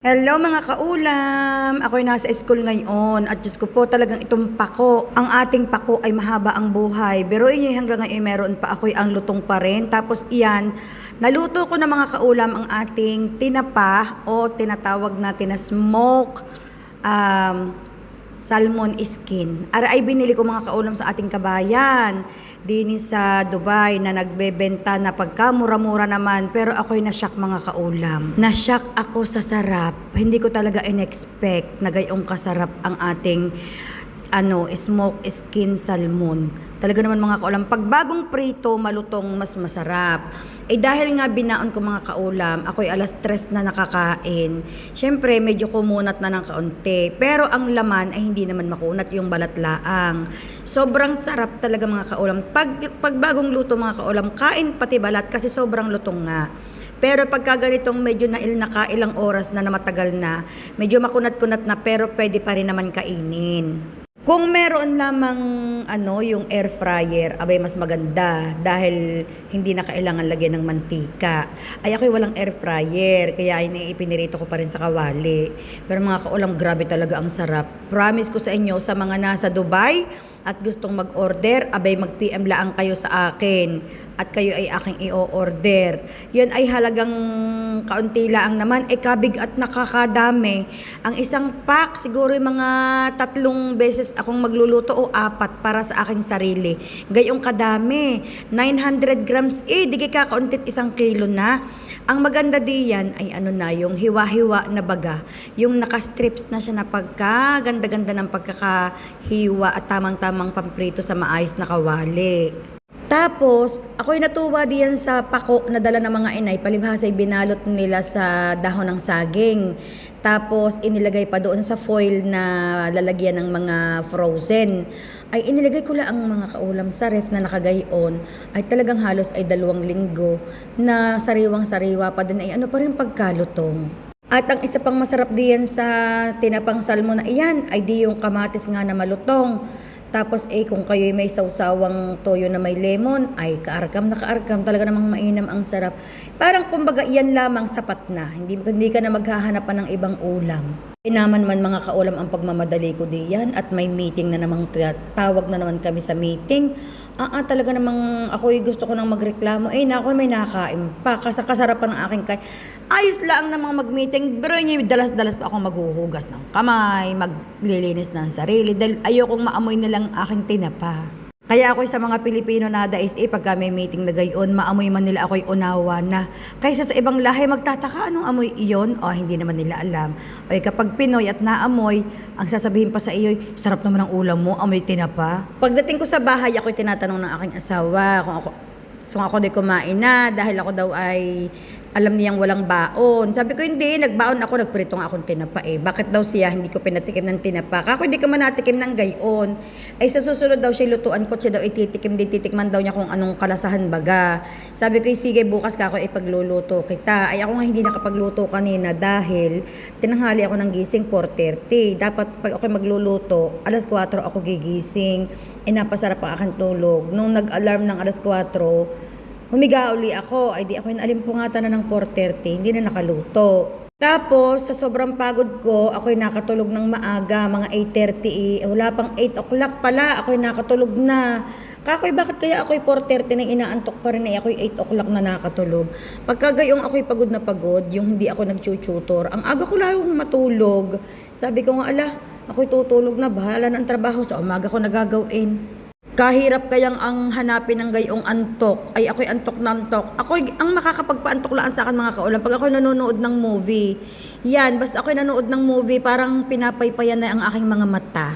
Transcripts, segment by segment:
Hello mga kaulam! Ako'y nasa school ngayon at Diyos ko po talagang itong pako. Ang ating pako ay mahaba ang buhay. Pero inyo hanggang ngayon meron pa ako'y ang lutong pa rin. Tapos iyan, naluto ko na mga kaulam ang ating tinapa o tinatawag natin na smoke salmon skin. Ara ay binili ko mga kaulam sa ating kabayan din sa Dubai na nagbebenta na pagkamura-mura naman, pero ako'y na-shock mga kaulam. Na-shock ako sa sarap. Hindi ko talaga in-expect na gayong kasarap ang ating smoke skin salmon. Talaga naman mga kaulam, pag bagong prito, malutong, mas masarap. Dahil nga binaon ko mga kaulam, ako'y alas 3 na nakakain. Syempre, medyo kumunat na ng kaunti. Pero ang laman ay hindi naman makunat, yung balat laang. Sobrang sarap talaga mga kaulam. Pag bagong luto mga kaulam, kain pati balat kasi sobrang lutong nga. Pero pagka ganitong medyo nakailang oras na matagal na, medyo makunat-kunat na pero pwede pa rin naman kainin. Kung meron lamang yung air fryer, abay mas maganda dahil hindi na kailangan lagyan ng mantika. Ay ako'y walang air fryer, kaya ipinirito ko pa rin sa kawali. Pero mga kaulam, grabe talaga ang sarap. Promise ko sa inyo, sa mga nasa Dubai at gustong mag-order, abay mag-PM lang kayo sa akin at kayo ay aking i-order. Yun ay halagang kaunti lang naman, kabig at nakakadami. Ang isang pack, siguro yung mga 3 beses akong magluluto o 4 para sa aking sarili. Gayong kadami. 900 grams, di kakauntit 1 kilo na. Ang maganda diyan ay yung hiwa-hiwa na baga. Yung naka-strips na siya na pagka-ganda-ganda ng pagkakahiwa at tamang-tamang pamprito sa maayos na kawali. Tapos, ako'y natuwa diyan sa pako na dala ng mga inay. Palibhasa ay binalot nila sa dahon ng saging. Tapos, inilagay pa doon sa foil na lalagyan ng mga frozen. Ay inilagay ko lang ang mga kaulam sa ref na nakagayon. Ay talagang halos ay 2 linggo na sariwang-sariwa pa din ay pa rin pagkalutong. At ang isa pang masarap diyan sa tinapang salmon na iyan ay di yung kamatis nga na malutong. Tapos kung kayo may sawsawang toyo na may lemon, ay kaarkam na kaarkam. Talaga namang mainam ang sarap. Parang kumbaga iyan lamang sapat na. Hindi ka na maghahanapan ng ibang ulam. Inaman man mga kaulam ang pagmamadali ko diyan at may meeting na namang tawag na naman kami sa meeting. Talaga namang ako'y gusto ko nang magreklamo. Naku, may nakain pa. Kasarapan ng aking kain. Ayos lang namang mag-meeting. Pero dalas-dalas pa akong maghuhugas ng kamay, maglilinis ng sarili. Dahil ayokong maamoy nilang aking tinapa. Kaya ako'y sa mga Pilipino nadais pagka may meeting na gayon, maamoy man nila ako'y unawa na. Kaysa sa ibang lahi magtataka anong amoy iyon, hindi naman nila alam. Kapag Pinoy at naamoy, ang sasabihin pa sa iyo, sarap naman ang ulam mo, amoy tinapa. Pagdating ko sa bahay, ako'y tinatanong ng aking asawa kung ako di kumain na dahil ako daw ay alam niyang walang baon. Sabi ko, hindi, nagbaon ako, nagprito nga akong tinapa Bakit daw siya hindi ko pinatikim ng tinapa? Kako hindi ka man natikim ng gayon. Sa susunod daw siya lutuan ko, siya daw titikman daw niya kung anong kalasahan baga. Sabi ko, sige, bukas kako ipagluluto kita. Ako nga hindi nakapagluto kanina dahil tinanghali ako ng gising 4:30. Dapat pag ako magluluto, alas 4 ako gigising. Napasarap ang aking tulog. Nung nag-alarm ng alas 4, humiga uli ako, di ako inalimpungatan na ng 4:30, hindi na nakaluto. Tapos, sa sobrang pagod ko, ako'y nakatulog ng maaga, mga 8:30 wala pang 8 o'clock pala, ako'y nakatulog na. Bakit kaya ako'y 4:30 na inaantok pa rin ako'y 8 o'clock na nakatulog? Pagkagayong ako'y pagod na pagod, yung hindi ako nag-tutor, ang aga ko lang matulog. Sabi ko nga, ako'y tutulog na, bahala ng trabaho, sa umaga ko nagagawin. Kahirap kayang ang hanapin ng gayong antok. Ako'y antok na antok. Ako'y ang makakapagpaantok lang sa akin mga kaulam pag ako'y nanonood ng movie. Yan, basta ako'y nanonood ng movie, parang pinapaypayan na ang aking mga mata.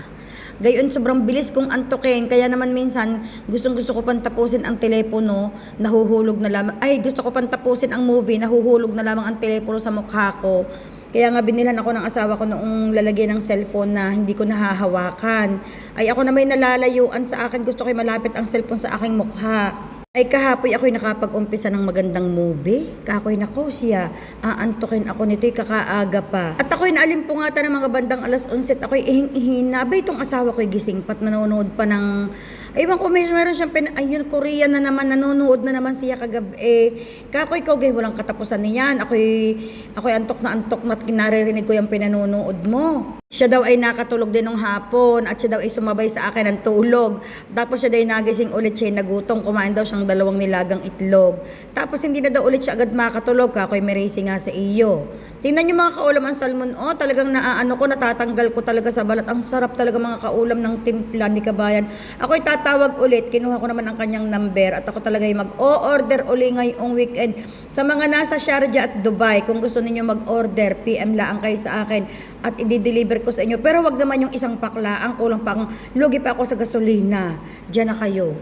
Gayon, sobrang bilis kong antokin. Kaya naman minsan, gusto ko pang tapusin ang telepono, nahuhulog na lamang. Gusto ko pang tapusin ang movie, nahuhulog na lamang ang telepono sa mukha ko. Kaya nga binilhan ako ng asawa ko noong lalagyan ng cellphone na hindi ko nahahawakan. Ako na may nalalayuan sa akin, gusto ko malapit ang cellphone sa aking mukha. Kahapoy ako'y nakapag-umpisa ng magandang movie. Kakoy nako siya, aantukin ako nito'y kakaaga pa. At ako'y naalimpungatan ng mga bandang alas 11 at ako'y ihing-ihin na. Itong asawa ko'y gising pat nanonood pa ng Ewan ko, meron siyang ayun, Korean na naman, nanonood na naman siya kagabi. Kako ikaw gay, walang katapusan niyan. Ako'y antok na naririnig ko yung pinanonood mo. Siya daw ay nakatulog din ng hapon at siya daw ay sumabay sa akin ng tulog. Tapos siya daw ay nagising ulit, siya ay nagutom, kumain daw siyang 2 nilagang itlog. Tapos hindi na daw ulit siya agad makatulog, kakoy may racing nga sa iyo. Tingnan niyo mga kaulam ang salmon, oh, talagang natatanggal ko talaga sa balat. Ang sarap talaga mga kaulam ng timpla ni Kabayan. Ako'y tatawag ulit, kinuha ko naman ang kanyang number at ako talaga ay mag-o-order uli ngayong weekend. Sa mga nasa Sharjah at Dubai, kung gusto niyo mag-order, PM lang kayo sa akin at i-deliver ko sa inyo. Pero wag naman yung isang pakla, ang kulang pang lugi pa ako sa gasolina. Diyan na kayo.